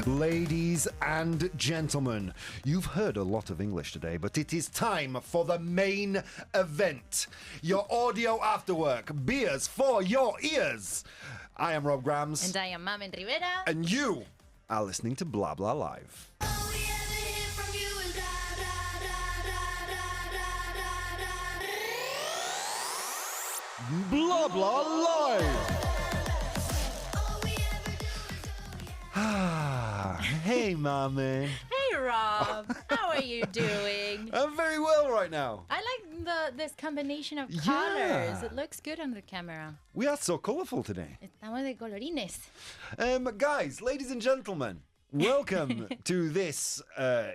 Ladies and gentlemen, you've heard a lot of English today, but it is time for the main event. Your audio after work, beers for your ears. I am Rob Grams. And I am Mamen Rivera. And you are listening to Blah Blah Live. Blah Blah Live. Hey, Mommy. Hey, Rob. How are you doing? I'm very well right now. I like this combination of colors. Yeah. It looks good on the camera. We are so colorful today. Estamos de colorines. Guys, ladies and gentlemen, welcome to this,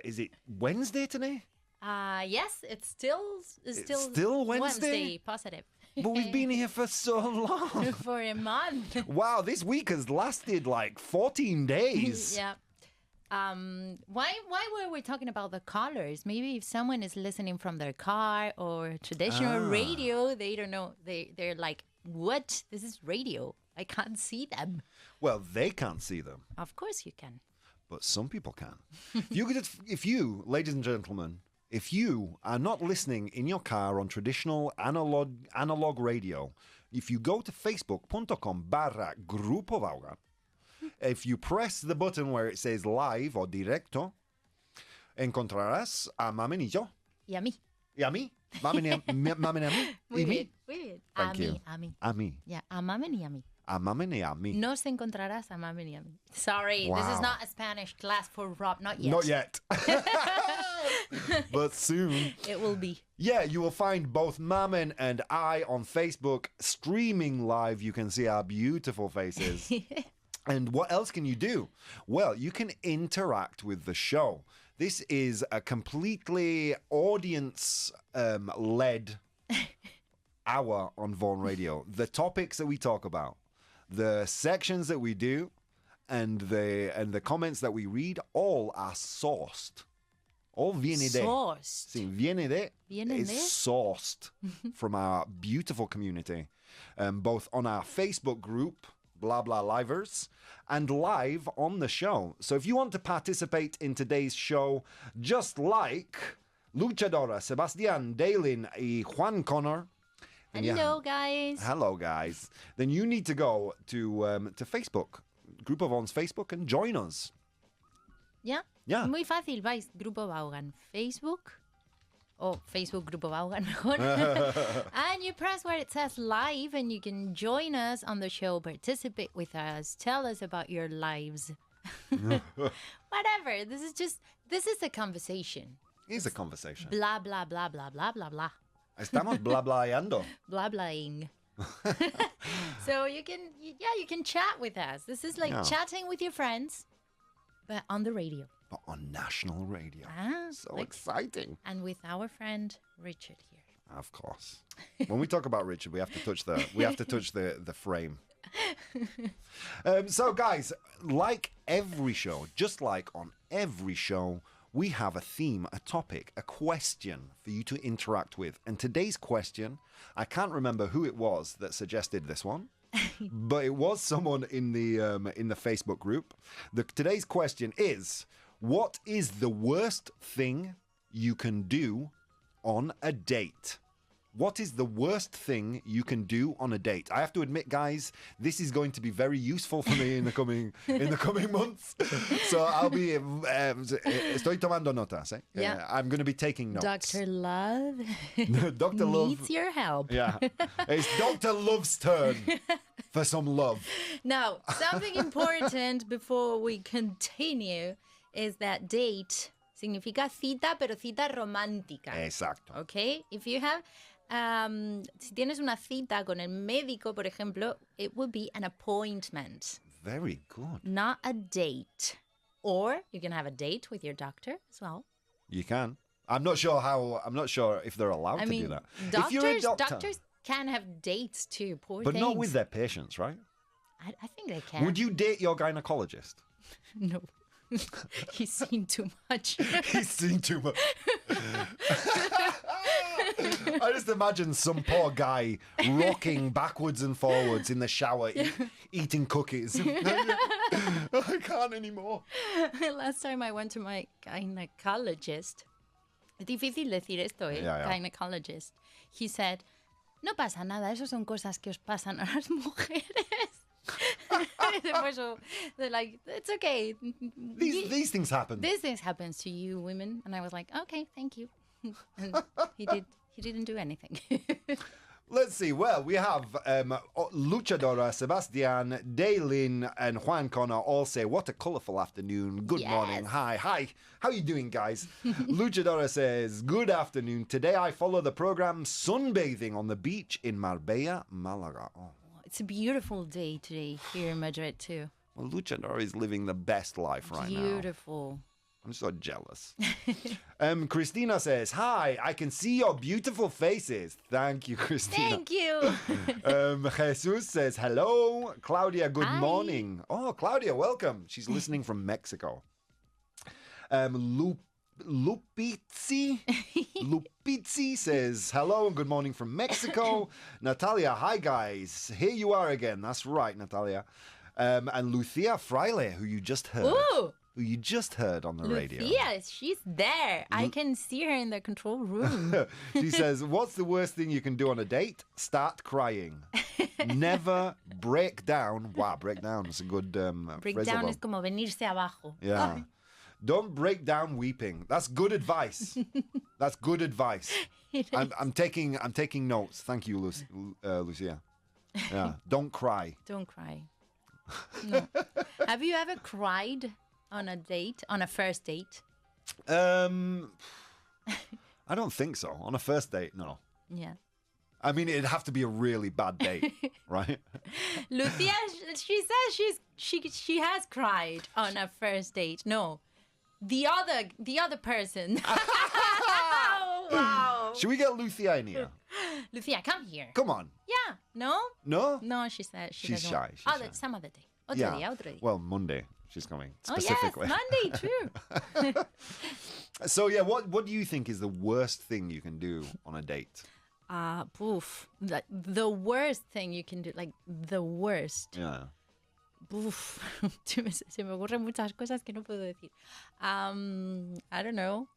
is it Wednesday today? Yes, it's still Wednesday? positive. But we've been here for so long. For a month. Wow, this week has lasted like 14 days. Yeah. Why were we talking about the colors? Maybe if someone is listening from their car or traditional radio, they don't know. They're like, what? This is radio. I can't see them. Well, they can't see them. Of course you can. But some people can. If you, ladies and gentlemen, if you are not listening in your car on traditional analog radio, if you go to facebook.com/Grupo Vaughan, if you press the button where it says live or directo, encontrarás a Mamen y yo. Y a mí. Y a mí. Mamen y a mí. Muy Y bien, mí. muy bien. Thank you. A mí. A mí. Yeah, a Mamen y a mí. A Mamen y a mí. Nos encontrarás a Mamen y a mí. Sorry, This is not a Spanish class for Rob. Not yet. Not yet. But soon. It will be. Yeah, you will find both Mamen and I on Facebook streaming live. You can see our beautiful faces. And what else can you do? Well, you can interact with the show. This is a completely audience-led hour on Vaughan Radio. The topics that we talk about, the sections that we do, and the comments that we read, all are sourced. All viene de. Sourced. Sí, viene de. Viene is de. sourced from our beautiful community, both on our Facebook group, Blah Blah Livers, and live on the show. So if you want to participate in today's show, just like Luchadora, Sebastian, Dalen, y Juan Connor. Hello, guys. Hello, guys. Then you need to go to Facebook, Group of Vaughan's Facebook, and join us. Yeah? Yeah. Muy fácil. Vais, Grupo Vaughan, Facebook. Oh, Facebook, Grupo Vaughan, mejor. And you press where it says live, and you can join us on the show, participate with us, tell us about your lives. Whatever. This is a conversation. It's a conversation. Blah, blah, blah, blah, blah, blah, blah. Estamos blablayando. Blah, blahing. So you can chat with us. This is like chatting with your friends, but on the radio. But on national radio. So like, exciting. And with our friend Richard here. Of course. When we talk about Richard, we have to touch the frame. So guys, like every show, just like on every show, we have a theme, a topic, a question for you to interact with. And today's question, I can't remember who it was that suggested this one, but it was someone in the Facebook group. Today's question is, what is the worst thing you can do on a date? What is the worst thing you can do on a date? I have to admit, guys, this is going to be very useful for me in the coming months. So I'll be estoy tomando notas. Yeah. I'm going to be taking notes. Dr. Love Dr. Love needs your help. Yeah, it's Dr. Love's turn for some love. Now, something important before we continue is that date significa cita, pero cita romántica. Exacto. Okay? If you have, si tienes una cita con el médico, por ejemplo, it would be an appointment. Very good. Not a date. Or you can have a date with your doctor as well. You can. I'm not sure if they're allowed to do that. If you're a Doctors can have dates too, poor but things. not with their patients, right? I think they can. Would you date your gynecologist? No. He's seen too much. He's seen too much. I just imagine some poor guy rocking backwards and forwards in the shower, eating cookies. I can't anymore. Last time I went to my gynecologist. Es difícil decir esto, ¿eh? Yeah, yeah. Gynecologist. He said, no pasa nada, eso son cosas que os pasan a las mujeres. They're like, it's okay. These things happen. These things happens to you women. And I was like, okay, thank you. And he didn't do anything. Let's see. Well, we have Luchadora, Sebastian, Daylin, and Juan Connor all say, what a colourful afternoon. Good morning. Hi. How you doing, guys? Luchadora says, good afternoon. Today I follow the program Sunbathing on the beach in Marbella, Malaga. Oh. It's a beautiful day today here in Madrid, too. Well, Luchadora is living the best life right now. Beautiful. I'm so jealous. Christina says, hi, I can see your beautiful faces. Thank you, Christina. Thank you. Jesus says, hello. Claudia, good Hi. morning. Oh, Claudia, welcome. She's listening from Mexico. Lupizzi says, hello and good morning from Mexico. Natalia, hi, guys. Here you are again. That's right, Natalia. And Lucia Fraile, who you just heard. Ooh. Who you just heard on the radio. Yeah, she's there. I can see her in the control room. She says, what's the worst thing you can do on a date? Start crying. Never break down. Wow, break down is a good Break phrasal down verb. es como venirse abajo. Yeah. Don't break down weeping. That's good advice. That's good advice. I'm taking notes. Thank you, Lucia. Yeah. Don't cry. Don't cry. No. Have you ever cried on a date, on a first date? I don't think so. On a first date, no. Yeah. I mean, it'd have to be a really bad date, right? Lucia, she says she has cried on a first date. No, the other person. Oh, wow. Should we get Lucia in here? Lucia, come here. Come on. Yeah. No? No? No, she said she She's doesn't shy, want- she's shy. Some other day. Otro day. Well, Monday she's coming Oh, specifically. yes, Monday, true. So, yeah, what do you think is the worst thing you can do on a date? Poof. The worst thing you can do, like the worst. Yeah. Poof. Se me ocurren muchas cosas que no puedo decir. I don't know.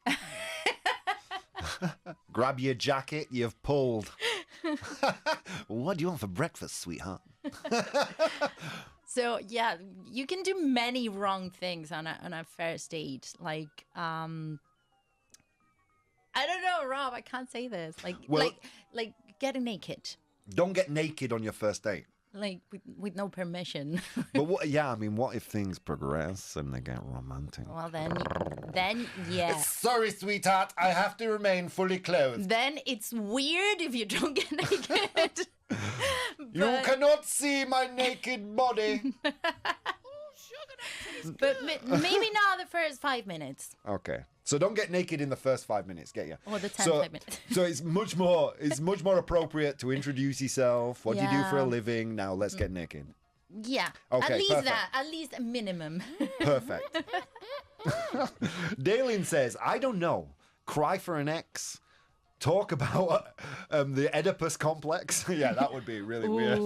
Grab your jacket, you've pulled. What do you want for breakfast, sweetheart? So yeah, you can do many wrong things on a first date. Like I don't know, Rob. I can't say this. Like getting naked, Don't get naked on your first date. like with no permission. But what if things progress and they get romantic? Well, then yeah. Sorry, sweetheart, I have to remain fully clothed. Then it's weird if you don't get naked. You cannot see my naked body. But maybe not the first 5 minutes Okay. So don't get naked in the first 5 minutes, get you? or the 10 So, 5 minutes. so it's much more appropriate to introduce yourself. What do you do for a Yeah. living? Now let's get naked. Yeah. Okay, At least perfect. that. At least a minimum. Perfect. Daylin says, I don't know. Cry for an ex. Talk about the Oedipus complex. Yeah, that would be really weird.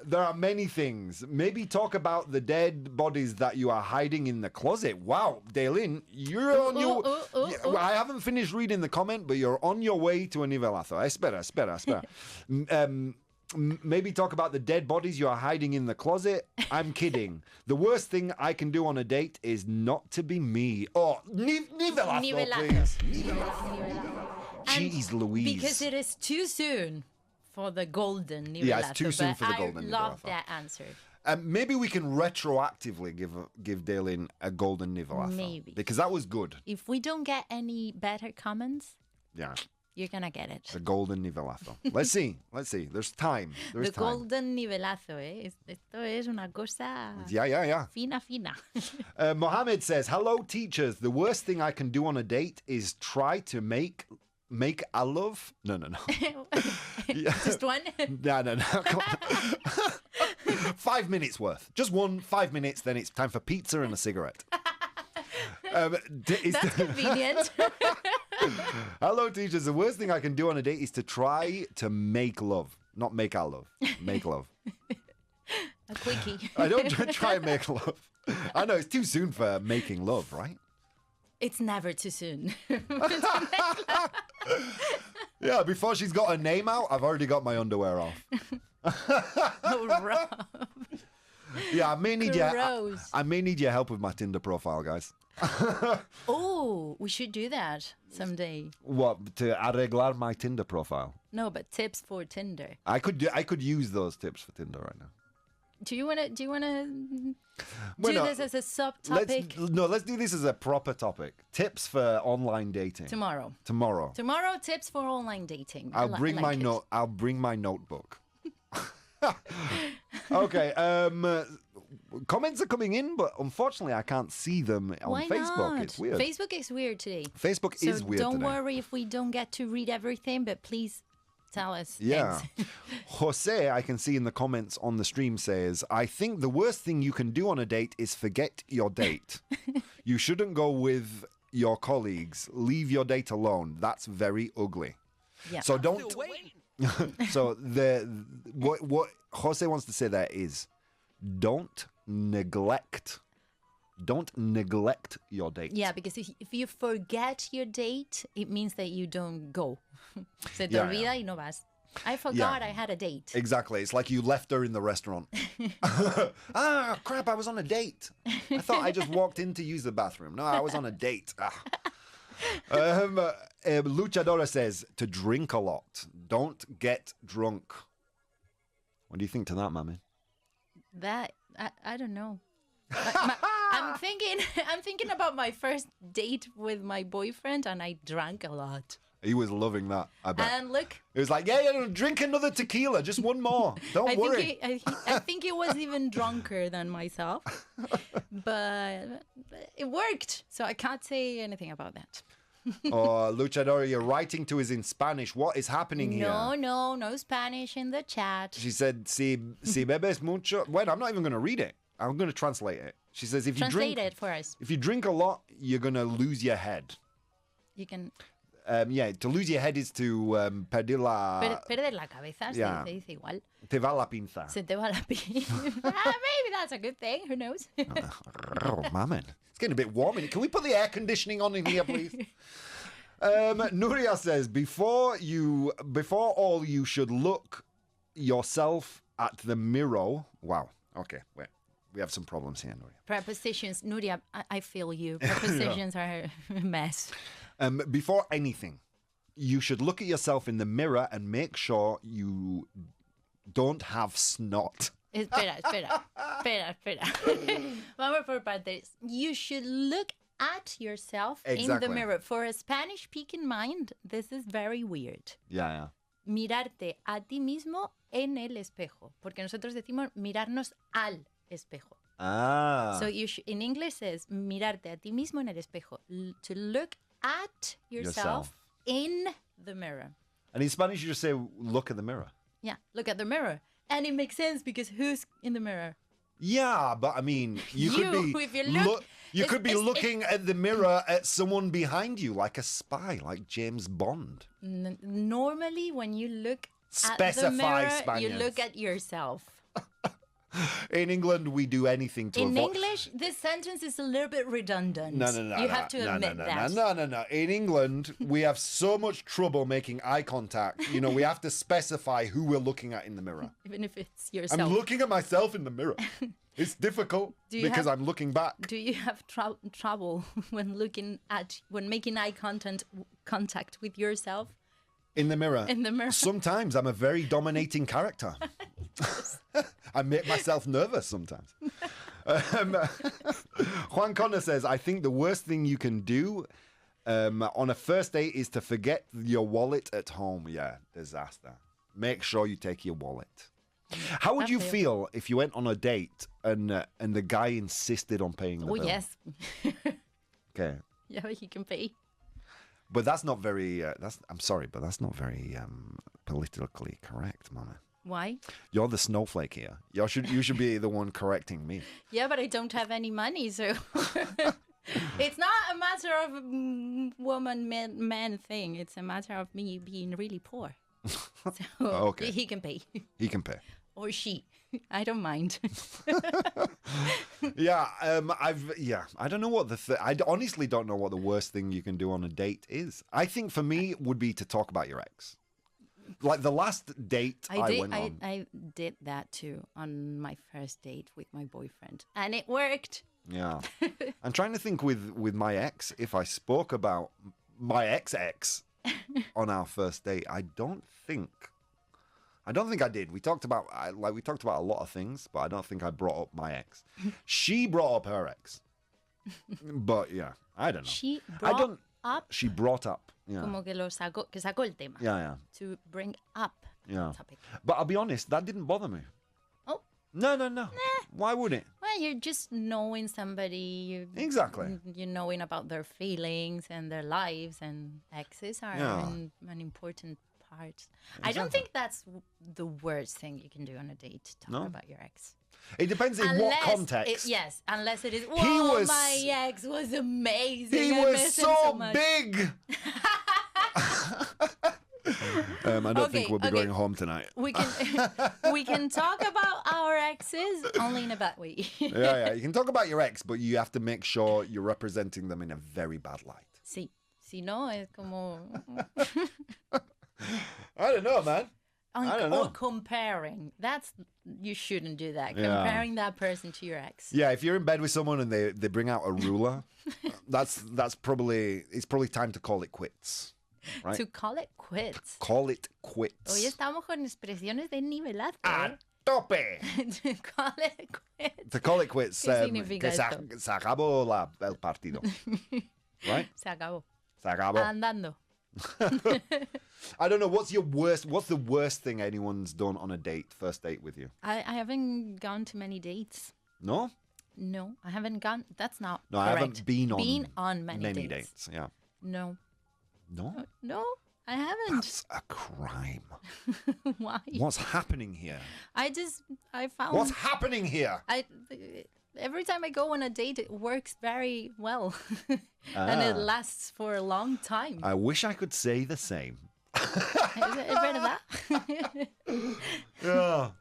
There are many things. Maybe talk about the dead bodies that you are hiding in the closet. Wow, Daylin, you're on your... Well, I haven't finished reading the comment, but you're on your way to a nivelazo. Espera. Maybe talk about the dead bodies you are hiding in the closet. I'm kidding. The worst thing I can do on a date is not to be me. Oh, nivelazo, please. Jeez Louise. Because it is too soon for the golden nivelazo. Yeah, it's too soon but for the golden I love nivelazo. that answer. Maybe we can retroactively give Daylin a golden nivelazo. Maybe. Because that was good. If we don't get any better comments, Yeah, you're gonna get it. the golden nivelazo. Let's see. There's time. There's The time. golden nivelazo, eh? Esto es una cosa Yeah. fina. Mohammed says, hello, teachers. The worst thing I can do on a date is try to make a love. No. Just one. No. 5 minutes worth. Just 5 minutes, then it's time for pizza and a cigarette. That's convenient. Hello, teachers. The worst thing I can do on a date is to try to make love. Not make our love. Make love. A quickie. I don't try and make love. I know it's too soon for making love, right? It's never too soon. Yeah, before she's got her name out, I've already got my underwear off. Oh, Rob. Yeah, I may need Gross. I may need your help with my Tinder profile, guys. Oh, we should do that someday. What, to arreglar my Tinder profile? No, but tips for Tinder. I could use those tips for Tinder right now. Do you wanna do Well, no, this as a subtopic Let's do this as a proper topic. Tips for online dating. tomorrow? Tomorrow. Tomorrow, tips for online dating. I'll bring my note. I'll bring my notebook. Okay. Comments are coming in, but unfortunately, I can't see them on Why Facebook. not? It's weird. Facebook is weird today. Facebook So is weird don't today. worry if we don't get to read everything, but please tell us. Yeah. things. Jose, I can see in the comments on the stream, says, I think the worst thing you can do on a date is forget your date. You shouldn't go with your colleagues. Leave your date alone. That's very ugly. Yeah. So don't. So what Jose wants to say there is, don't neglect your date. Yeah, because if you forget your date, it means that you don't go. Se te Yeah, olvida yeah. y no vas. I forgot Yeah. I had a date. Exactly. It's like you left her in the restaurant. Ah, crap, I was on a date. I thought I just walked in to use the bathroom. No, I was on a date. Ah. Luchadora says to drink a lot. Don't get drunk. What do you think to that, Mammy? That I don't know. I'm thinking about my first date with my boyfriend, and I drank a lot. He was loving that, I bet. And look, He was like, yeah, drink another tequila, just one more. Don't worry. I think he was even drunker than myself, but it worked. So I can't say anything about that. Oh, Luchadora, you're writing to us in Spanish. What is happening here? No Spanish in the chat. She said, si bebes mucho. Wait, I'm not even going to read it. I'm going to translate it. She says, if Translate it for us. you drink a lot, you're going to lose your head. You can Yeah, to lose your head is to perder la... perder la cabeza. Yeah. Se dice igual. Te va la pinza. Se te va la pinza. Maybe that's a good thing. Who knows? Oh, mammon. It's getting a bit warm. Can we put the air conditioning on in here, please? Nuria says, before all, you should look yourself at the mirror. Wow. Okay, wait. We have some problems here, Nuria. Prepositions. Nuria, I feel you. Prepositions are a mess. Before anything, you should look at yourself in the mirror and make sure you don't have snot. Espera. Vamos por partes. You should look at yourself in Exactly. the mirror. For a Spanish-speaking mind, this is very weird. Yeah. Mirarte a ti mismo en el espejo. Porque nosotros decimos mirarnos al espejo. Ah. So in English says mirarte a ti mismo en el espejo. To look at yourself in the mirror. And in Spanish, you just say, look at the mirror. Yeah, look at the mirror. And it makes sense because who's in the mirror? Yeah, but I mean, you could be if you look, you could be looking at the mirror at someone behind you, like a spy, like James Bond. Normally, when you look at Specify the mirror, Spaniards. you look at yourself. In England, we do anything to In avoid. English, this sentence is a little bit redundant. No. You have to admit that. No. In England, we have so much trouble making eye contact. You know, we have to specify who we're looking at in the mirror. Even if it's yourself. I'm looking at myself in the mirror. It's difficult because I'm looking back. Do you have trouble when making eye contact with yourself? In the mirror. In the mirror. Sometimes I'm a very dominating character. I make myself nervous sometimes. Juan Connor says, I think the worst thing you can do on a first date is to forget your wallet at home. Yeah, disaster. Make sure you take your wallet. How would you feel if you went on a date and the guy insisted on paying the bill? Yes. Okay. Yeah, he can pay. But that's not very, I'm sorry, but that's not very politically correct, Mama. Why? You're the snowflake here. You should be the one correcting me. Yeah, but I don't have any money, so it's not a matter of woman man thing. It's a matter of me being really poor. So Okay. he can pay. He can pay. Or she. I don't mind. I don't know what I honestly don't know what the worst thing you can do on a date is. I think for me it would be to talk about your ex. Like the last date I did that too on my first date with my boyfriend, and it worked. Yeah. I'm trying to think with my ex, if I spoke about my ex on our first date. I don't think I did. We talked about a lot of things, but I don't think I brought up my ex. She brought up her ex. But yeah, I don't know. She brought up. She brought up. Yeah. Como que sacó el tema. Yeah. To bring up the topic. But I'll be honest, that didn't bother me. Oh. No. Why would it? Well, you're just knowing somebody. Exactly. You're knowing about their feelings and their lives, and exes are an important part. Exactly. I don't think that's the worst thing you can do on a date, talk about your ex. It depends in what context. Unless it is, my ex was amazing. He was so big. I don't think we'll be going home tonight. We can talk about our exes only in a bad way. Yeah. You can talk about your ex, but you have to make sure you're representing them in a very bad light. Sí. Si no, es como... I don't know, man. I don't know. Or comparing. You shouldn't do that. Comparing that person to your ex. Yeah, if you're in bed with someone and they bring out a ruler, it's probably time to call it quits. Right? To call it quits. Call it quits. Hoy estamos con expresiones de nivelazo. ¡A tope! To call it quits. To call it quits. ¿Qué significa esto? Se acabó el partido. Right? Se acabó. Se acabó. Andando. I don't know. What's the worst thing anyone's done on a first date with you? I haven't gone to many dates. No? No, I haven't gone. That's not No, correct. I haven't been on many dates. Yeah. No. No? I haven't. That's a crime. Why? What's happening here? I found... What's happening here? Every time I go on a date, it works very well. And it lasts for a long time. I wish I could say the same. Is it better that? Yeah.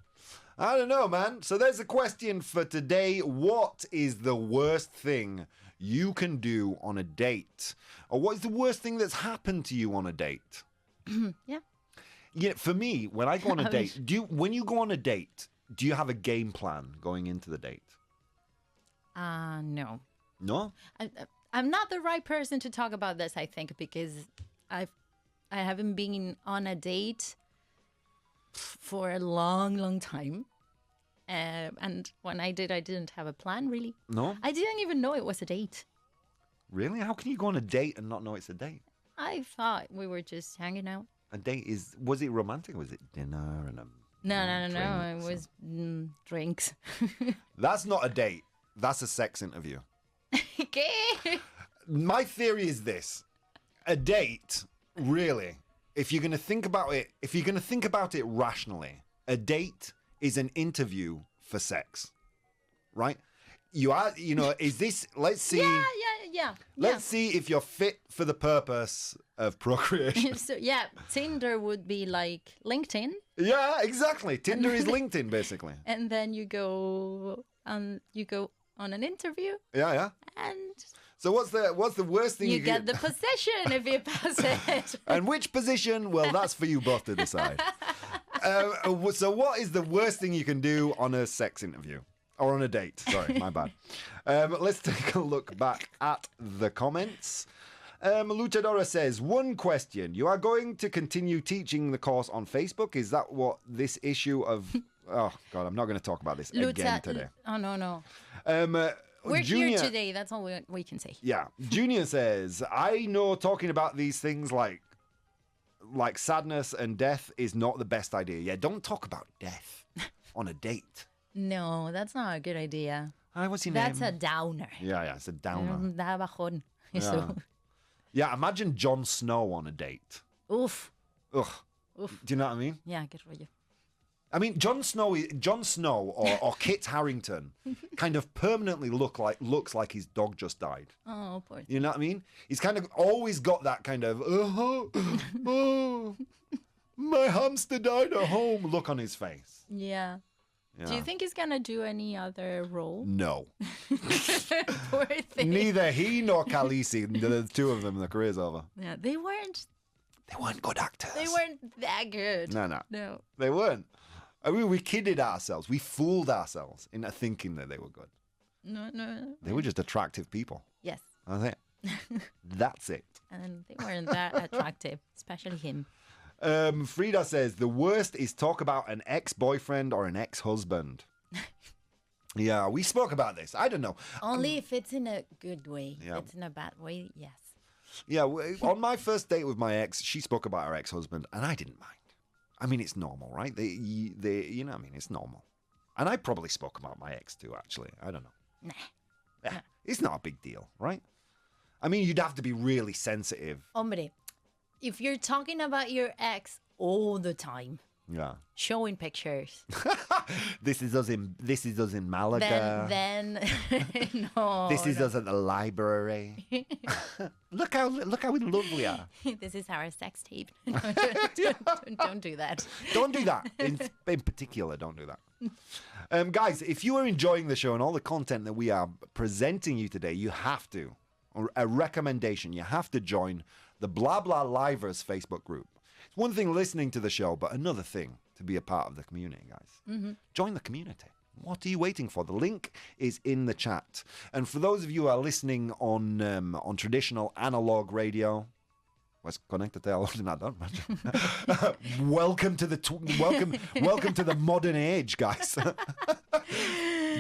I don't know, man. So there's a question for today. What is the worst thing you can do on a date? Or what is the worst thing that's happened to you on a date? Yeah. Yeah, for me, when I go on a date, when you go on a date, do you have a game plan going into the date? No. No? I'm not the right person to talk about this, I think, because I haven't been on a date for a long, long time. And when I didn't have a plan, really. No? I didn't even know it was a date. Really? How can you go on a date and not know it's a date? I thought we were just hanging out. A date was it romantic? Was it dinner and No. It was drinks. That's not a date. That's a sex interview. ¿Qué? My theory is this. A date, really, if you're going to think about it rationally, a date is an interview for sex. Right? Is this, let's see. Yeah. Let's see if you're fit for the purpose of procreation. So, Tinder would be like LinkedIn. Yeah, exactly. Tinder is LinkedIn, basically. And then you go on an interview. Yeah. And so what's the worst thing you get the position if you pass it. And which position? Well, that's for you both to decide. So what is the worst thing you can do on a sex interview? Or on a date. Sorry, my bad. Let's take a look back at the comments. Luchadora says, one question. You are going to continue teaching the course on Facebook? Is that what this issue of... Oh, God, I'm not going to talk about this again today. Oh, no. We're here today. That's all we can say. Yeah. Junior says, I know talking about these things like sadness and death is not the best idea. Yeah, don't talk about death on a date. No, that's not a good idea. What's your That's name? a downer. Yeah, it's a downer. Da bajón. Yeah, imagine Jon Snow on a date. Oof. Ugh. Do you know what I mean? Yeah, qué rollo. I mean, Jon Snow or Kit Harington kind of permanently looks like his dog just died. Oh, poor thing. You know what I mean? He's kind of always got that kind of, my hamster died at home look on his face. Yeah. Yeah. Do you think he's gonna do any other role? No. Poor thing. Neither he nor Khaleesi, the two of them, their career's over. Yeah, they weren't good actors. They weren't that good. No. They weren't. I mean, we kidded ourselves. We fooled ourselves into thinking that they were good. No. They were just attractive people. Yes. That's it. That's it. And they weren't that attractive, especially him. Frida says, the worst is talk about an ex-boyfriend or an ex-husband. Yeah, we spoke about this. I don't know. Only if it's in a good way. Yeah. If it's in a bad way, yes. Yeah, on my first date with my ex, she spoke about her ex-husband, and I didn't mind. I mean, it's normal, right? They you know, I mean, it's normal. And I probably spoke about my ex too, actually. I don't know. Nah. Yeah, it's not a big deal, right? I mean, you'd have to be really sensitive. Hombre, if you're talking about your ex all the time, Yeah. showing pictures, This is us in Malaga. then no. This is us at the library. Look how lovely we are. This is our sex tape. Don't do that. Don't do that. In particular, don't do that. Guys, if you are enjoying the show and all the content that we are presenting you today, you have to, or a recommendation, you have to join the Blah Blah Livers Facebook group. It's one thing listening to the show, but another thing to be a part of the community, guys. Join the community. What are you waiting for? The link is in the chat. And for those of you who are listening on traditional analog radio, pues conéctate al ordenador. Welcome to the modern age, guys. Buy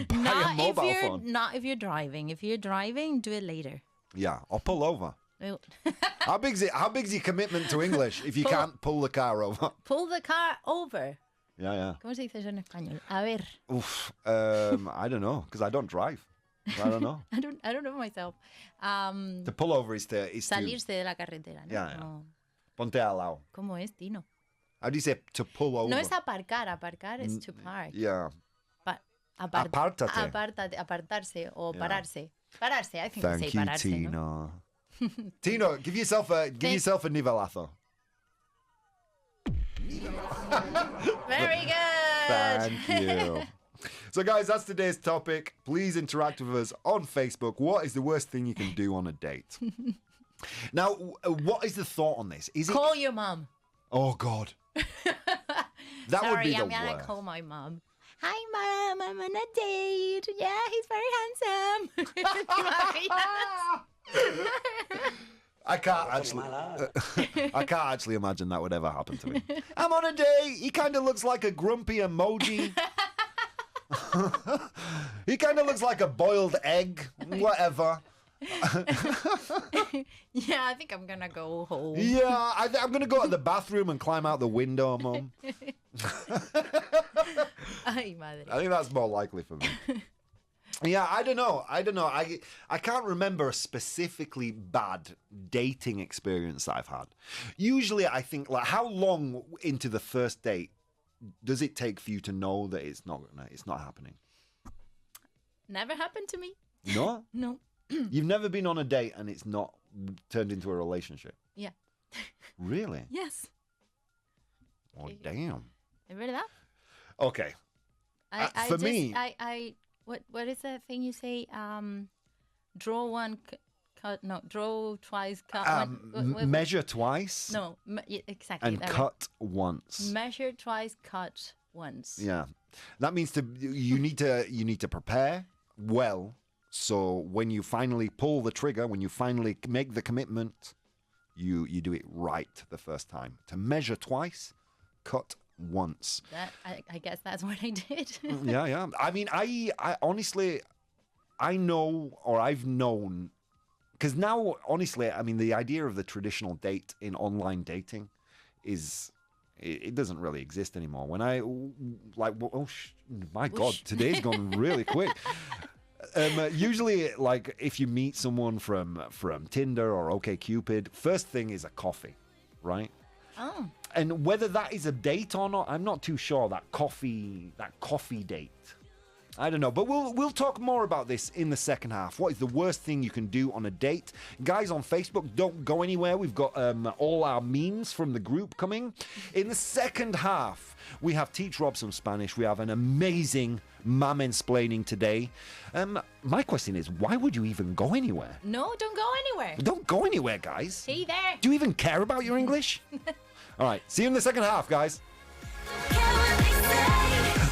a mobile phone. Not if you're driving. If you're driving, do it later. Yeah, or pull over. Oh. How big's your commitment to English if you can't pull the car over? Pull the car over. Yeah. ¿Cómo se dice eso en español? A ver. Oof, I don't know, because I don't drive. I don't know. I don't know myself. To pull over is to Salirse de la carretera, ¿no? Yeah. No. Ponte al lado. ¿Cómo es, Tino? How do you say to pull over? No es aparcar. Aparcar es to park. Yeah. Apártate. Apártate. Apartarse o Yeah. pararse. Pararse, I think Thank we say you, pararse, Tino. ¿no? Tino, give yourself a nivelazo. Very good. Thank you. So, guys, that's today's topic. Please interact with us on Facebook. What is the worst thing you can do on a date? Now, what is the thought on this? Is Call your mom. Oh, God. That would be the I'm gonna worst. call my mom. Hi, Mom. I'm on a date. Yeah, he's very handsome. I can't actually imagine that would ever happen to me. I'm on a date. He kind of looks like a grumpy emoji. He kind of looks like a boiled egg. Whatever. Yeah, I think I'm gonna go home. Yeah, I'm gonna go to the bathroom and climb out the window, Mum. Ay, madre. I think that's more likely for me. Yeah, I don't know. I can't remember a specifically bad dating experience that I've had. Usually, I think, like, how long into the first date does it take for you to know that it's not happening? Never happened to me. No? No. You've never been on a date and it's not turned into a relationship? Yeah. Really? Yes. Oh, damn. ¿Es verdad? Okay. For me... What is that thing you say? Draw one, draw twice, cut one. Measure twice. No, exactly. And cut once. Measure twice, cut once. Yeah, that means you need to prepare well. So when you finally pull the trigger, when you finally make the commitment, you do it right the first time. To measure twice, cut once. I guess that's what I did. Yeah. I mean, I honestly, I've known, because now, honestly, I mean, the idea of the traditional date in online dating it doesn't really exist anymore. When my God, today's gone really quick. Usually, like, if you meet someone from Tinder or OkCupid, first thing is a coffee, right? Oh. And whether that is a date or not, I'm not too sure. That coffee date. I don't know, but we'll talk more about this in the second half. What is the worst thing you can do on a date? Guys on Facebook, don't go anywhere. We've got all our memes from the group coming. In the second half, we have Teach Rob some Spanish. We have an amazing mom-explaining today. My question is, why would you even go anywhere? No, don't go anywhere. Don't go anywhere, guys. Stay there. Do you even care about your English? All right, see you in the second half, guys.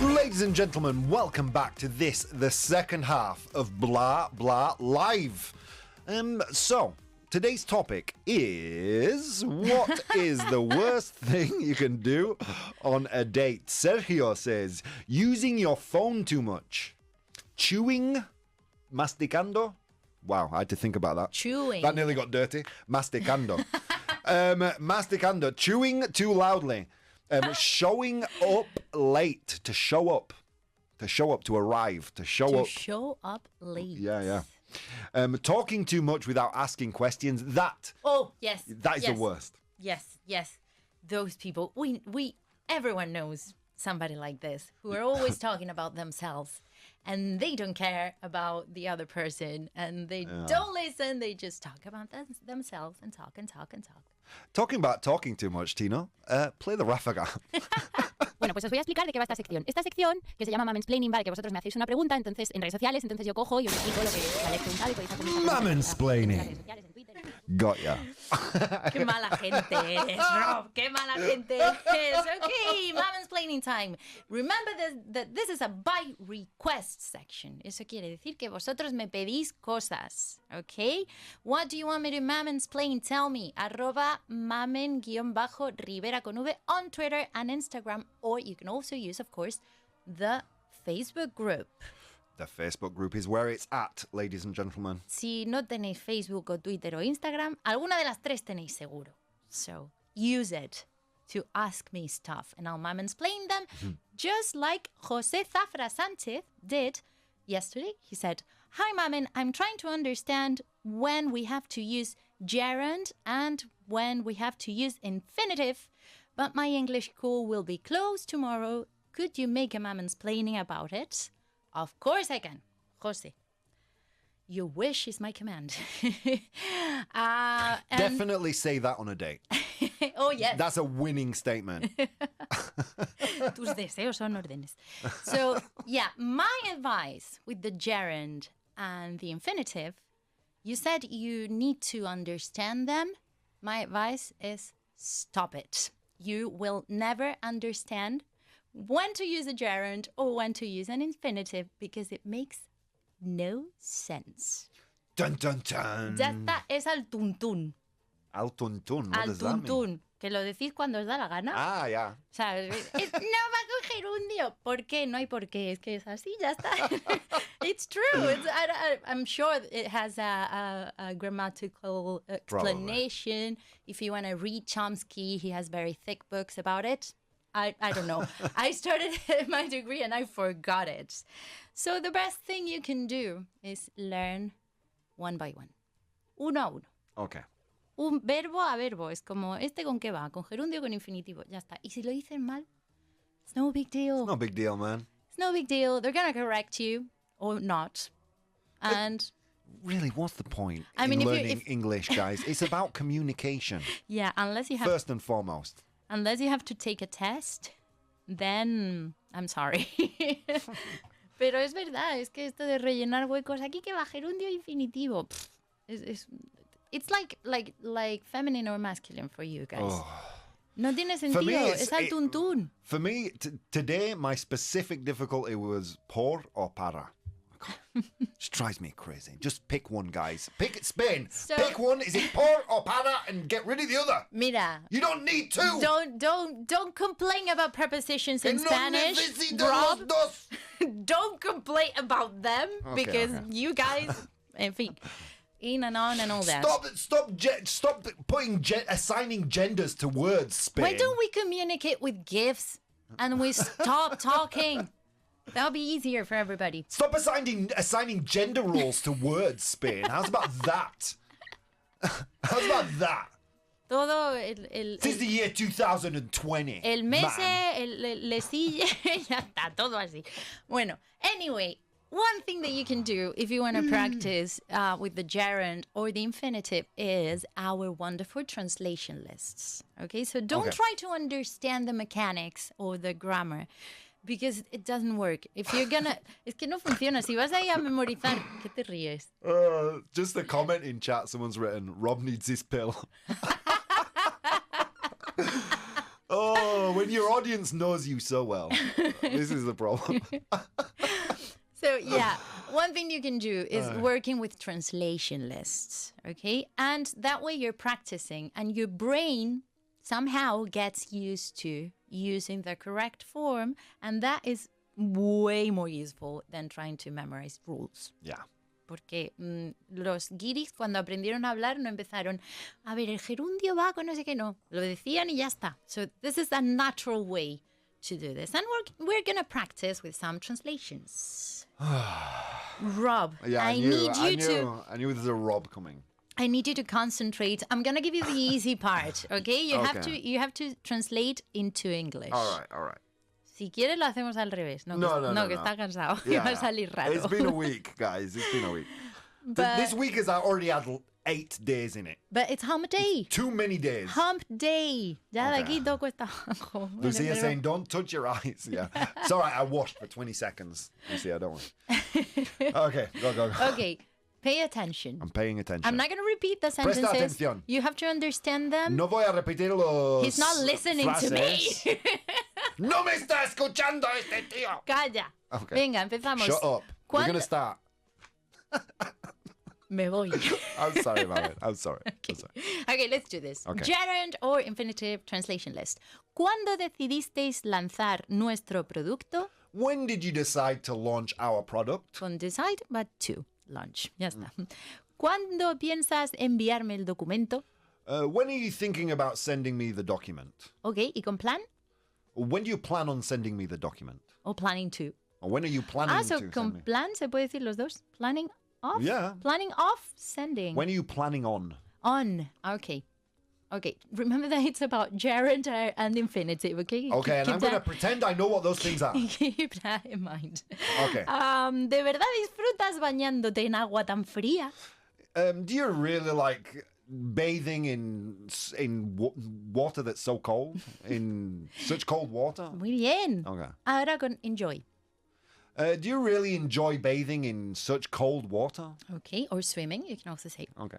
Ladies and gentlemen, welcome back to this, the second half of Blah Blah Live. So, today's topic is, what is the worst thing you can do on a date? Sergio says, using your phone too much. Chewing, masticando. Wow, I had to think about that. Chewing. That nearly got dirty. Masticando. Masticando. Chewing too loudly. Showing up late. To show up. To show up. To arrive. To show up. To show up late. Yeah. Talking too much without asking questions. That. Oh, yes. That is the worst. Yes. Those people. Everyone knows somebody like this who are always talking about themselves. And they don't care about the other person. And they don't listen. They just talk about themselves and talk and talk and talk. Talking about talking too much, Tino, play the ráfaga. Bueno, pues os voy a explicar de qué va esta sección. Esta sección, que se llama Mansplaining, vale, que vosotros me hacéis una pregunta, entonces en redes sociales, entonces yo cojo y os explico lo que os hayáis preguntado y podéis hacer Mansplaining. Got ya. Qué mala gente eres, Rob. Qué mala gente eres. Okay, mansplaining time. Remember that this is a by request section. Eso quiere decir que vosotros me pedís cosas. Okay? What do you want me to mansplain? Tell me. @mamen_Rivera con V on Twitter and Instagram. Or you can also use, of course, the Facebook group. The Facebook group is where it's at, ladies and gentlemen. Si no tenéis Facebook o Twitter o Instagram, alguna de las tres tenéis seguro. So use it to ask me stuff and I'll mansplain them just like José Zafra Sánchez did yesterday. He said, "Hi, Mamen, I'm trying to understand when we have to use gerund and when we have to use infinitive, but my English school will be closed tomorrow. Could you make a mansplaining about it?" Of course I can, Jose. Your wish is my command. Definitely say that on a date. Oh, yes. That's a winning statement. Tus deseos son órdenes. So, yeah, my advice with the gerund and the infinitive, you said you need to understand them. My advice is stop it. You will never understand when to use a gerund or when to use an infinitive because it makes no sense. Dun, dun, dun. Ya está, es al tuntún. Al tuntún, what Al does that mean? tuntún, que lo decís cuando os da la gana. Ah, yeah. O sea, no va a coger un gerundio. ¿Por qué? No hay por qué. Es que es así, ya está. It's true. I'm sure it has a grammatical explanation. Probably. If you want to read Chomsky, he has very thick books about it. I don't know. I started my degree and I forgot it. So the best thing you can do is learn one by one. Uno a uno. Okay. Un verbo a verbo. Es como, ¿este con qué va? Con gerundio o con infinitivo. Ya está. Y si lo dicen mal, it's no big deal. No big deal, man. It's no big deal. They're going to correct you or not. And really, what's the point I in mean, learning English, guys? It's about communication. Yeah, unless you have First and foremost. Unless you have to take a test, then I'm sorry. Pero es verdad, es que esto de rellenar huecos, aquí que va gerundio infinitivo. It's like feminine or masculine for you guys. Oh. No tiene For sentido, me, es al tuntún. For me, today, my specific difficulty was por or para. Just drives me crazy. Just pick one, guys. Pick it, Spain. So, pick one. Is it por or para, and get rid of the other. Mira. You don't need two. Don't complain about prepositions in Spanish. Rob. Don't complain about them because you guys, en fin, in and on and all that. Stop assigning genders to words, Spain. Why don't we communicate with gifs and we stop talking? That'll be easier for everybody. Stop assigning gender roles to words, Spain. How's about that? How's about that? todo Since the year 2020. el mese, man. le sigue, ya está, todo así. Bueno, anyway, one thing that you can do if you want to practice with the gerund or the infinitive is our wonderful translation lists. Okay, so don't try to understand the mechanics or the grammar because it doesn't work. If you're gonna, es que no funciona. Si vas ahí a memorizar, ¿qué te ríes? Just a comment in chat, someone's written, Rob needs his pill. Oh, when your audience knows you so well. This is the problem. So yeah, one thing you can do is working with translation lists, okay? And that way you're practicing and your brain somehow gets used to using the correct form, and that is way more useful than trying to memorize rules. Yeah. Porque los guiris cuando aprendieron a hablar no empezaron, a ver, el gerundio va con no sé qué, no. Lo decían y ya está. So this is a natural way to do this. And we're going to practice with some translations. Rob, Yeah, I knew there's a Rob coming. I need you to concentrate. I'm going to give you the easy part, okay? You have to translate into English. All right. Si quieres lo hacemos al revés. No, que está cansado. Yeah, Va a salir raro. It's been a week, guys. It's been a week. This week has already had 8 days in it. But it's hump day. Too many days. Hump day. Ya de aquí todo cuesta abajo. Lucia saying, don't touch your eyes. Yeah. It's all right, I washed for 20 seconds. Lucia, don't worry. Okay, go. Okay, pay attention. I'm paying attention. I'm not going to repeat the sentences. Presta atención. You have to understand them. No voy a repetir los He's not listening frases. to me. No me está escuchando este tío. Calla. Okay. Venga, empezamos. Shut up. We're going to start. Me voy. I'm sorry about it. I'm sorry. Okay, let's do this. Okay. Gerund or infinitive translation list. ¿Cuándo decidisteis lanzar nuestro producto? When did you decide to launch our product? Con decide, but to launch. Ya está. ¿Cuándo piensas enviarme el documento? When are you thinking about sending me the document? Okay, ¿y con plan? When do you plan on sending me the document? O planning to. Or when are you planning so to con send me? plan se puede decir los dos. Planning off? Yeah. Planning off, sending. When are you planning on? On. Okay. Remember that it's about gerund and infinitive, okay? Okay, and Keep I'm going to that- pretend I know what those things are. Keep that in mind. Okay. ¿De verdad disfrutas bañándote en agua tan fría? Do you really like bathing in water that's so cold? In such cold water? Muy bien. Okay. Ahora con enjoy. Do you really enjoy bathing in such cold water? Okay, or swimming, you can also say. Okay.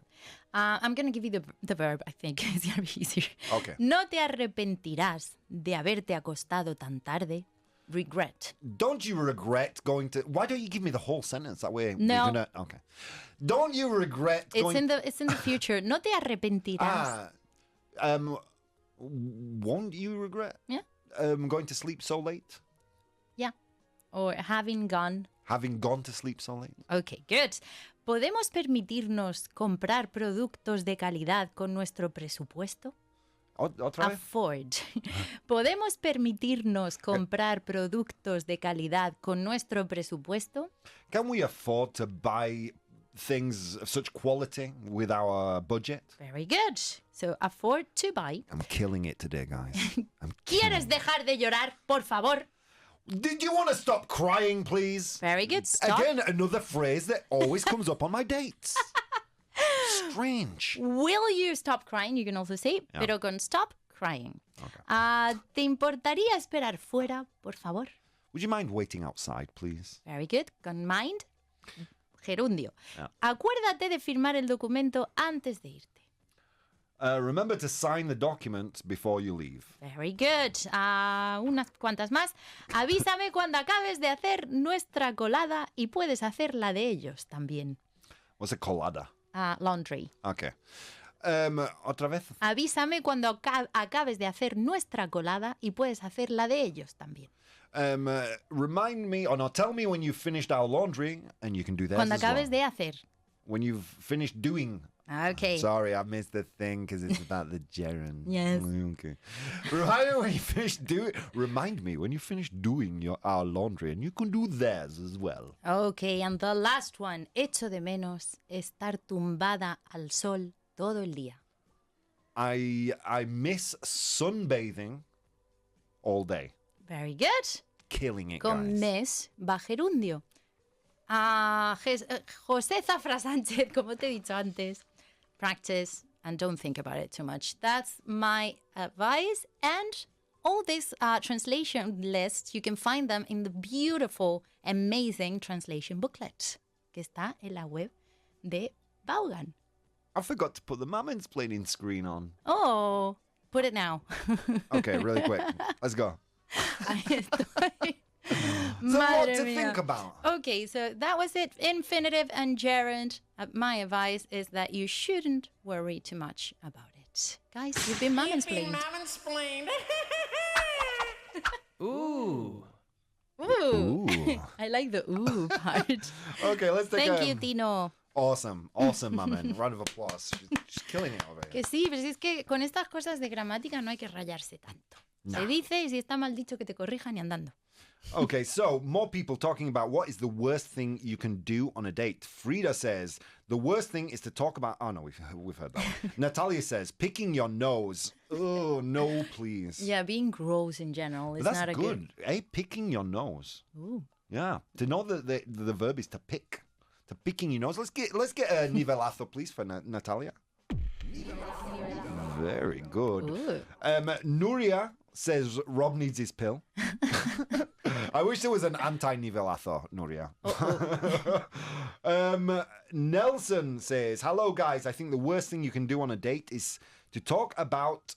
I'm going to give you the verb, I think. It's going to be easier. Okay. No te arrepentirás de haberte acostado tan tarde. Regret. Don't you regret going to... Why don't you give me the whole sentence? That way No. we're gonna... Okay. Don't you regret going... It's in the future. No te arrepentirás. Won't you regret Yeah. going to sleep so late? Yeah. Or having gone. Having gone to sleep so late? Okay, good. ¿Podemos permitirnos comprar productos de calidad con nuestro presupuesto? Otra vez? Afford. ¿Podemos permitirnos comprar productos de calidad con nuestro presupuesto? Can we afford to buy things of such quality with our budget? Very good. So, afford to buy. I'm killing it today, guys. ¿Quieres dejar de llorar, por favor? Did you want to stop crying, please? Very good. Stop. Again, another phrase that always comes up on my dates. Strange. Will you stop crying? You can also say, Yeah. pero con stop crying. Okay. ¿Te importaría esperar fuera, por favor? Would you mind waiting outside, please? Very good. Con mind, gerundio. Yeah. Acuérdate de firmar el documento antes de irte. Remember to sign the document before you leave. Very good. Unas cuantas más. Avísame cuando acabes de hacer nuestra colada y puedes hacer la de ellos también. What's a colada? Laundry. Okay. Otra vez? Avísame cuando acabes de hacer nuestra colada y puedes hacer la de ellos también. Remind me, or no, tell me when you've finished our laundry, and you can do that Cuando as well. acabes de hacer. When you've finished doing. Okay. Sorry, I missed the thing because it's about the gerund. Yes. Okay. Remind me when you finish doing our laundry, and you can do theirs as well. Okay, and the last one. Echo de menos estar tumbada al sol todo el día. I miss sunbathing all day. Very good. Killing it, Con guys. mes va gerundio. José Zafra Sánchez, como te he dicho antes, practice and don't think about it too much. That's my advice. And all these translation lists, you can find them in the beautiful, amazing translation booklet que está en la web de Vaughan. I forgot to put the mansplaining screen on. Oh, put it now. Okay, really quick. Let's go. Ahí estoy. So what Madre to mía. think about? Okay, so that was it. Infinitive and gerund. My advice is that you shouldn't worry too much about it. Guys, you've been mansplained. Ooh. Ooh. I like the ooh part. Okay, let's take Thank you, Tino. Awesome, maman. Round of applause. She's killing it over here. Que sí, pero si es que con estas cosas de gramática no hay que rayarse tanto. Se dice y si está mal dicho que te corrijan y andando. Okay, so more people talking about what is the worst thing you can do on a date. Frida says the worst thing is to talk about. Oh no, we've heard that one. Natalia says picking your nose. Oh no, please. Yeah, being gross in general is That's not a good. Hey, picking your nose. Ooh. Yeah, to know that the verb is to pick. To picking your nose. Let's get a nivelazo, please, for Natalia. Very good. Ooh. Nuria says Rob needs his pill. I wish there was an anti-nivelazo, Nuria. Nelson says, hello, guys. I think the worst thing you can do on a date is to talk about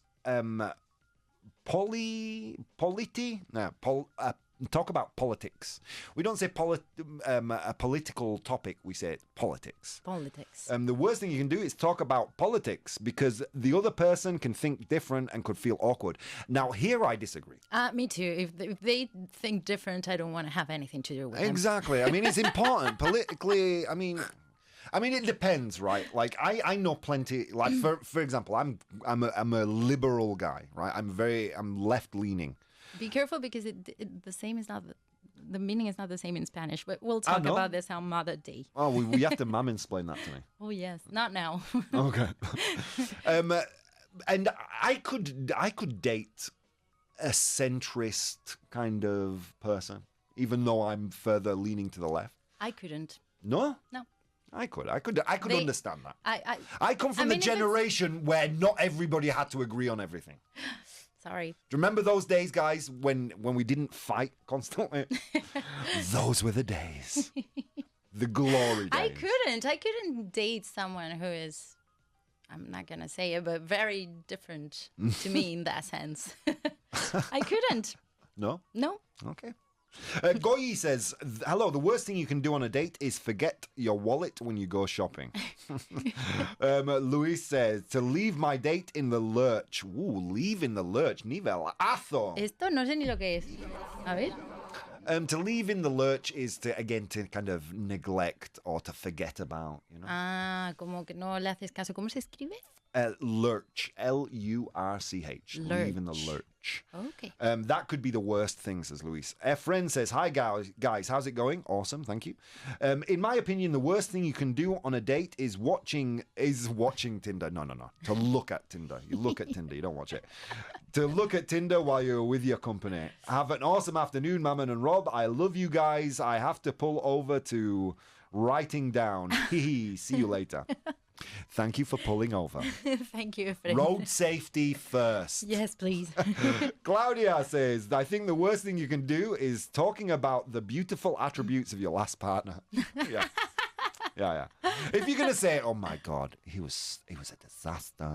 talk about politics. We don't say a political topic. We say politics. Politics. The worst thing you can do is talk about politics because the other person can think different and could feel awkward. Now, here I disagree. Me too. If they think different, I don't want to have anything to do with them. Exactly. I mean, it's important politically. I mean, it depends, right? Like, I know plenty. Like, for example, I'm a liberal guy, right? I'm left leaning. Be careful because the same is not the meaning is not the same in Spanish. But we'll talk about this on Mother Day. Oh, we have to explain that to me. Oh yes, not now. Okay. And I could date a centrist kind of person, even though I'm further leaning to the left. I couldn't. No. No. I could understand that. I come from the generation where not everybody had to agree on everything. Sorry. Do you remember those days, guys, when we didn't fight constantly? Those were the days. The glory days. I couldn't date someone who is, I'm not going to say it, but very different to me in that sense. I couldn't. No? No. Okay. Goyi says, hello, the worst thing you can do on a date is forget your wallet when you go shopping. Luis says, to leave my date in the lurch. Ooh, leave in the lurch. Nivelazo. Esto no sé ni lo que es. A ver. To leave in the lurch is to kind of neglect or to forget about, you know? Como que no le haces caso. ¿Cómo se escribe? Lurch. L-U-R-C-H. Leave in the lurch. Okay. That could be the worst thing, says Luis. A friend says, hi, guys. How's it going? Awesome. Thank you. In my opinion, the worst thing you can do on a date is watching Tinder. No. To look at Tinder. You look at Tinder. You don't watch it. To look at Tinder while you're with your company. Have an awesome afternoon, Mammon and Rob. I love you guys. I have to pull over to writing down. See you later. Thank you for pulling over. Thank you, friend. Road safety first. Yes, please. Claudia says, I think the worst thing you can do is talking about the beautiful attributes of your last partner. Yeah. If you're going to say, oh my God, he was a disaster.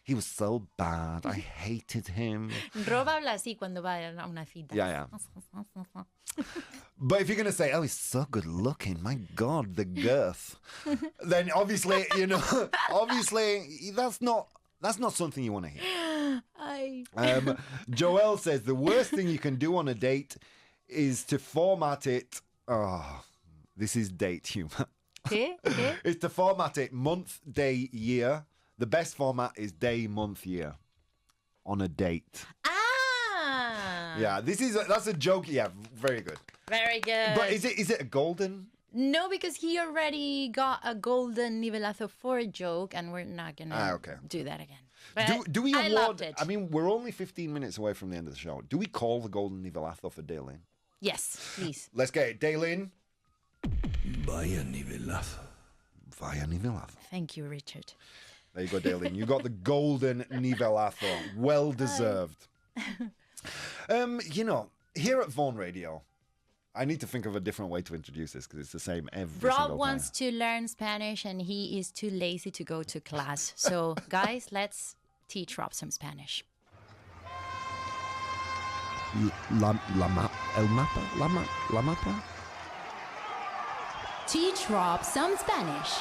He was so bad. I hated him. Rob habla así cuando va a una cita. Yeah. But if you're going to say, oh, he's so good looking, my God, the girth, then obviously, that's not something you want to hear. Joelle says, the worst thing you can do on a date is to format it. Oh, this is date humor. ¿Qué? Is to format it month, day, year. The best format is day, month, year on a date. Yeah, that's a joke. Yeah, very good. Very good. But is it a golden? No, because he already got a golden nivelazo for a joke, and we're not gonna do that again. But Do we I award? loved it. I mean, we're only 15 minutes away from the end of the show. Do we call the golden nivelazo for Daylin? Yes, please. Let's get it, Daylin. Vaya nivelazo. Vaya nivelazo. Thank you, Richard. There you go, Daylin. You got the golden nivelazo. Well deserved. You know, here at Vaughan Radio, I need to think of a different way to introduce this because it's the same every Rob single wants time. to learn Spanish and he is too lazy to go to class. So, guys, let's teach Rob some Spanish. El mapa. Teach Rob some Spanish.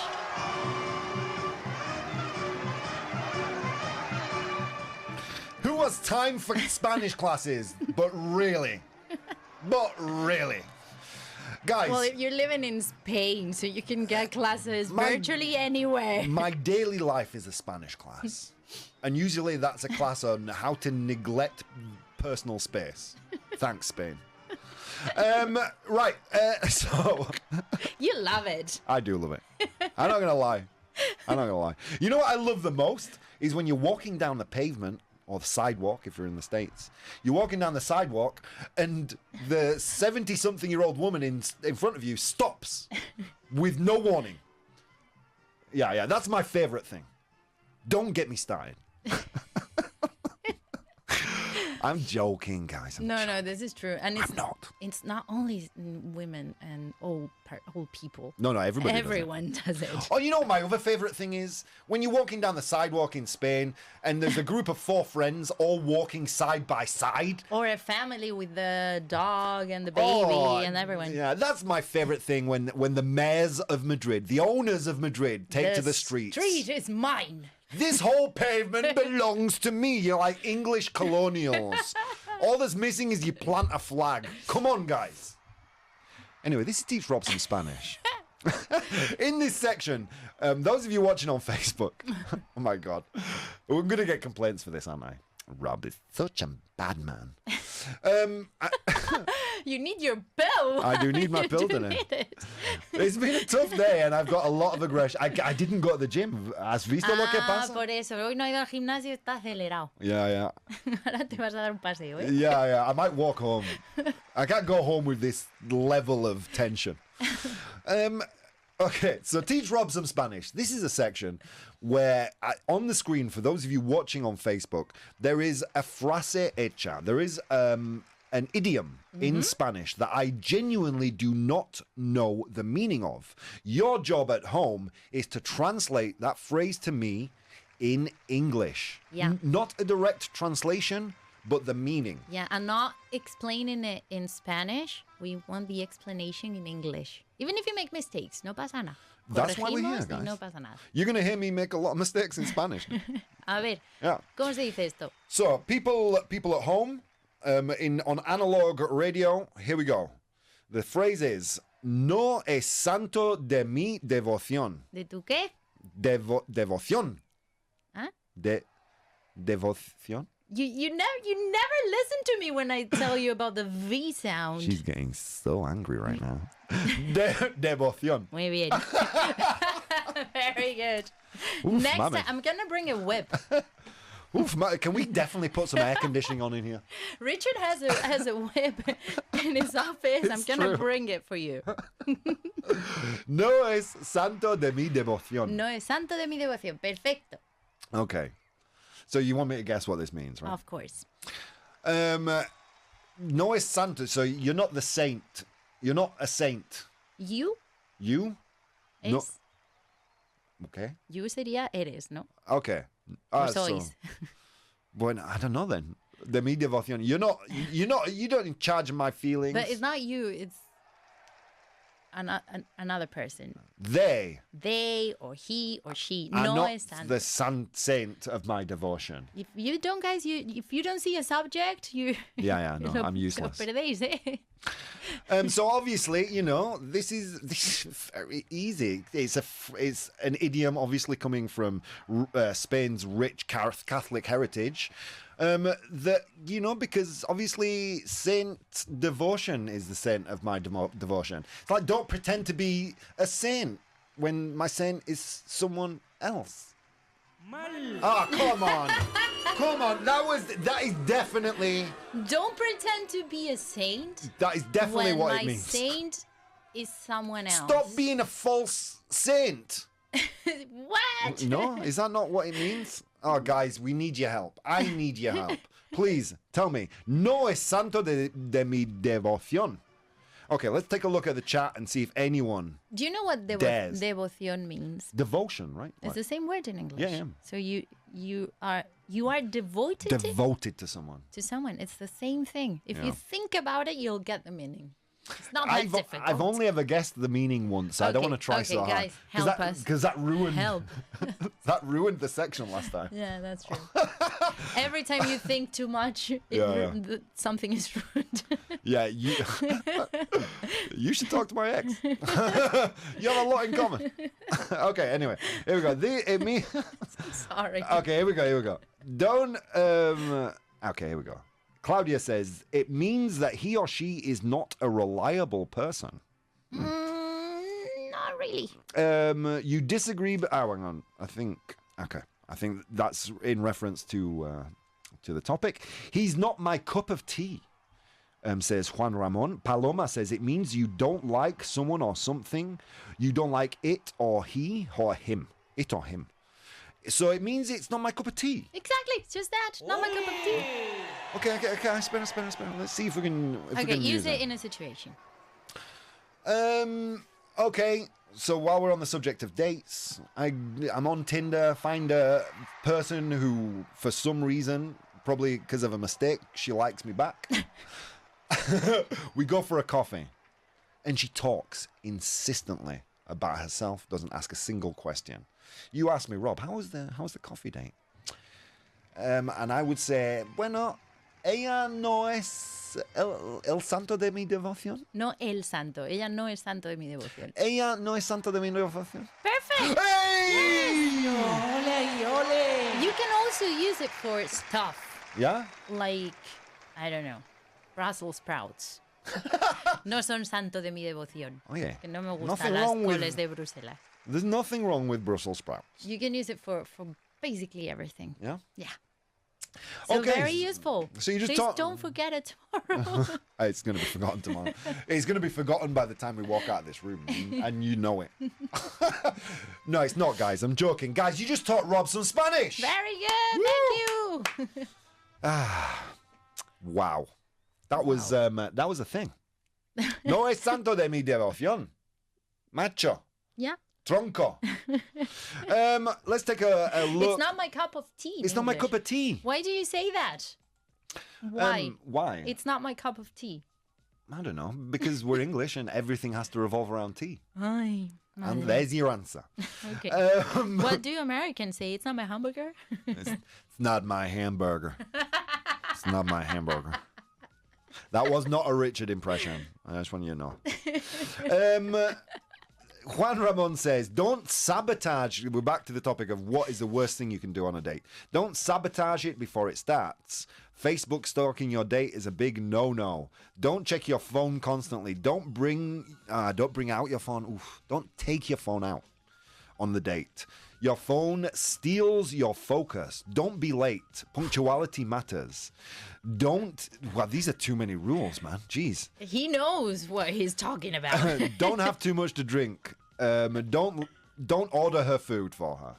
Who has time for Spanish classes? But really. Guys. Well, if you're living in Spain, so you can get classes virtually anywhere. My daily life is a Spanish class. And usually that's a class on how to neglect personal space. Thanks, Spain. Right. So You love it. I do love it. I'm not going to lie. You know what I love the most is when you're walking down the pavement or the sidewalk, if you're in the States. You're walking down the sidewalk and the 70-something-year-old woman in front of you stops with no warning. Yeah, that's my favorite thing. Don't get me started. I'm joking, guys. No, this is true. And I'm not. It's not only women and old people. No, everybody Everyone does it. Oh, you know what my other favourite thing is? When you're walking down the sidewalk in Spain and there's a group of 4 friends all walking side by side. Or a family with the dog and the baby and everyone. Yeah, that's my favourite thing when the mayors of Madrid, the owners of Madrid, take to the streets. The street is mine. This whole pavement belongs to me. You're like English colonials. All that's missing is you plant a flag. Come on, guys. Anyway, this is Teach Rob some Spanish. In this section, those of you watching on Facebook, oh my God, we're going to get complaints for this, aren't I? Rob is such a bad man. You need your pill. I do need my pill today. It's been a tough day and I've got a lot of aggression. I didn't go to the gym. ¿Has visto lo que pasa? Por eso. Hoy no ha ido al gimnasio, está acelerado. Yeah. Ahora te vas a dar un paseo, ¿eh? Yeah. I might walk home. I can't go home with this level of tension. Okay, so Teach Rob some Spanish. This is a section where on the screen, for those of you watching on Facebook, there is a frase hecha. There is an idiom in Spanish that I genuinely do not know the meaning of. Your job at home is to translate that phrase to me in English. Yeah. Not a direct translation, but the meaning. Yeah, and not explaining it in Spanish. We want the explanation in English. Even if you make mistakes, no pasa nada. That's why we're here, Corregimos y guys. no pasa nada. You're going to hear me make a lot of mistakes in Spanish. A ver, Yeah. ¿cómo se dice esto? So, people at home, on analog radio, here we go. The phrase is, no es santo de mi devoción. ¿De tu qué? Devoción. Huh? Devoción. You never listen to me when I tell you about the V sound. She's getting so angry right now. Devoción. Muy bien. Very good. Oof, Next mommy. time, I'm going to bring a whip. Oof, can we definitely put some air conditioning on in here? Richard has a whip in his office. I'm It's going to true. bring it for you. No es santo de mi devoción. No es santo de mi devoción. Perfecto. Okay. So you want me to guess what this means, right? Of course. No es santo, so you're not the saint. You're not a saint. You You? es... No. Okay. You sería eres, ¿no? Okay. O So, sois. bueno, I don't know then. De mi devoción. You're not you don't in charge of my feelings. But it's not you. It's another person. They or he or she. are No not es santo. the saint of my devotion. If you don't, guys, if you don't see a subject, you... Yeah, no, I'm Lo useless. perdéis, ¿eh? So obviously, this is very easy. It's an idiom, obviously coming from Spain's rich Catholic heritage. That because obviously Saint Devotion is the saint of my devotion. It's like, don't pretend to be a saint when my saint is someone else. Oh, come on. Come on. That is definitely... Don't pretend to be a saint. That is definitely when what my it means. saint is someone else. Stop being a false saint. What? No? Is that not what it means? Oh, guys, we need your help. I need your help. Please, tell me. No es santo de mi devoción. Okay, let's take a look at the chat and see if anyone... Do you know what Dares. devoción means? Devotion, right? It's the same word in English. Yeah, yeah. So you are devoted Devoted to someone. to someone. It's the same thing. If Yeah. you think about it, you'll get the meaning. It's not that difficult. I've only ever guessed the meaning once, so I don't Okay, want to try so hard. guys, help us. Because that ruined... Help. That ruined the section last time. Yeah, that's true. Every time you think too much, something is ruined. Yeah, you should talk to my ex. You have a lot in common. Okay, anyway, here we go. Sorry. Okay, here we go. Don't. Okay, here we go. Claudia says it means that he or she is not a reliable person. Not really. You disagree, but hang on. I think that's in reference to the topic. He's not my cup of tea. Says Juan Ramon. Paloma says it means you don't like someone or something. You don't like it or he or him. It or him. So it means it's not my cup of tea. Exactly. It's just that. Not my cup of tea. Okay. I spin. Let's see if we can. Use it in a situation. Okay. So while we're on the subject of dates, I'm on Tinder. Find a person who, for some reason, probably because of a mistake, she likes me back. We go for a coffee, and she talks insistently about herself. Doesn't ask a single question. You ask me, Rob, how was the coffee date? And I would say, bueno, ella no es el santo de mi devoción. No el santo. Ella no es santo de mi devoción. Ella no es santo de mi devoción. Perfect. Hey! Ole. You can also use it for stuff. Yeah? Like, I don't know, Brussels sprouts. No son santo de mi devoción. Okay. Que no me gustan Nothing las wrong with- coles de Bruselas. There's nothing wrong with Brussels sprouts. You can use it for basically everything. Yeah? Yeah. So Okay. very useful. So you just Please talk- don't forget it tomorrow. It's going to be forgotten tomorrow. It's going to be forgotten by the time we walk out of this room, and you know it. No, it's not, guys. I'm joking. Guys, you just taught Rob some Spanish. Very good. Thank you. Wow. That was a thing. No es santo de mi devoción. Macho. Yeah. Tronco. Let's take a look. It's not my cup of tea. in It's not my English. cup of tea. Why do you say that? Why? Why? It's not my cup of tea. I don't know. Because we're English and everything has to revolve around tea. Ay, And there's your answer. okay. Um, What do Americans say? It's not my hamburger? It's not my hamburger. It's not my hamburger. That was not a Richard impression. I just want you to know. Juan Ramon says, don't sabotage. We're back to the topic of what is the worst thing you can do on a date. Don't sabotage it before it starts. Facebook stalking your date is a big no-no. Don't check your phone constantly. Don't bring out your phone. Oof. Don't take your phone out on the date. Your phone steals your focus. Don't be late. Punctuality matters. Well, these are too many rules, man. Jeez. He knows what he's talking about. Don't have too much to drink. Don't order her food for her.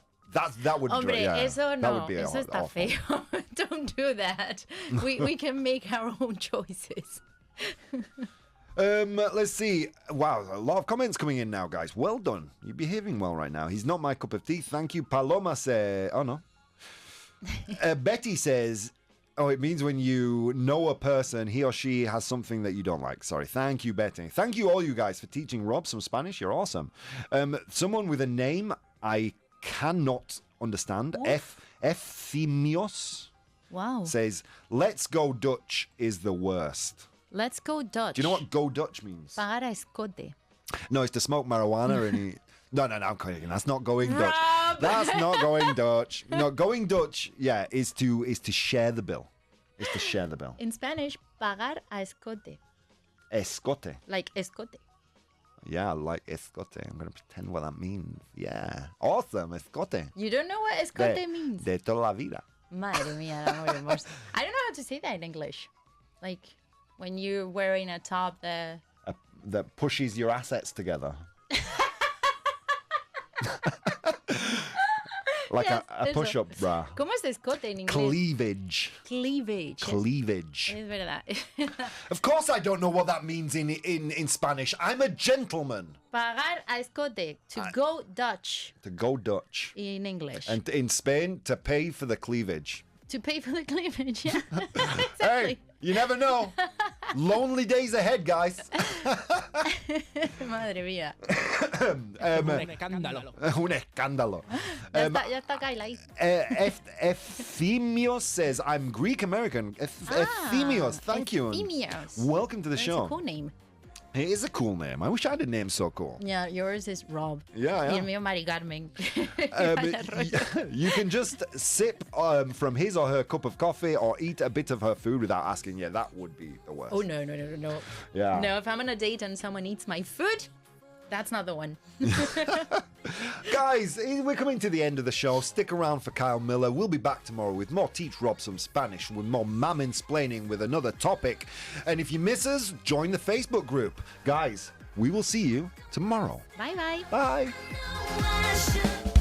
That would Hombre, yeah, eso that no. would be Eso está awful. feo. Don't do that. We can make our own choices. Let's see. Wow, a lot of comments coming in now, guys. Well done. You're behaving well right now. He's not my cup of tea. Thank you. Paloma says, oh no. Betty says, oh, it means when you know a person, he or she has something that you don't like. Sorry. Thank you, Betty. Thank you all you guys for teaching Rob some Spanish. You're awesome. Someone with a name I cannot understand. Efthimios Wow. says, let's go Dutch is the worst. Let's go Dutch. Do you know what go Dutch means? Pagar a escote. No, it's to smoke marijuana and eat. No, I'm kidding. That's not going Dutch. That's not going Dutch. No, going Dutch, yeah, is to share the bill. Is to share the bill. In Spanish, pagar a escote. Escote. Like escote. Yeah, I like escote. I'm going to pretend what that means. Yeah. Awesome, escote. You don't know what escote means? De toda la vida. Madre mía, el amor hermoso. I don't know how to say that in English. Like when you're wearing a top that That pushes your assets together. Like Yes, a eso. push-up bra. ¿Cómo es escote en inglés? Cleavage. Cleavage. Cleavage. Es verdad. Of course I don't know what that means in Spanish. I'm a gentleman. Pagar a escote. To go Dutch To go Dutch. in English. And in Spain, to pay for the cleavage. To pay for the cleavage, yeah. Exactly. Hey, you never know. Lonely days ahead, guys. Madre mía. Un escándalo. Un escándalo. Ya está Kayla ahí. Efthemios says, I'm Greek American. Efthemios, thank you. Efthemios. Welcome to the That's show. a cool name. It is a cool name. I wish I had a name so cool. Yeah, yours is Rob. Yeah, Y yeah. el mío Mari Carmen. You can just sip from his or her cup of coffee or eat a bit of her food without asking. Yeah, that would be the worst. Oh, no. Yeah. No, if I'm on a date and someone eats my food, that's not the one. Guys, we're coming to the end of the show. Stick around for Kyle Miller. We'll be back tomorrow with more Teach Rob Some Spanish, with more mansplaining with another topic. And if you miss us, join the Facebook group. Guys, we will see you tomorrow. Bye-bye. Bye. I should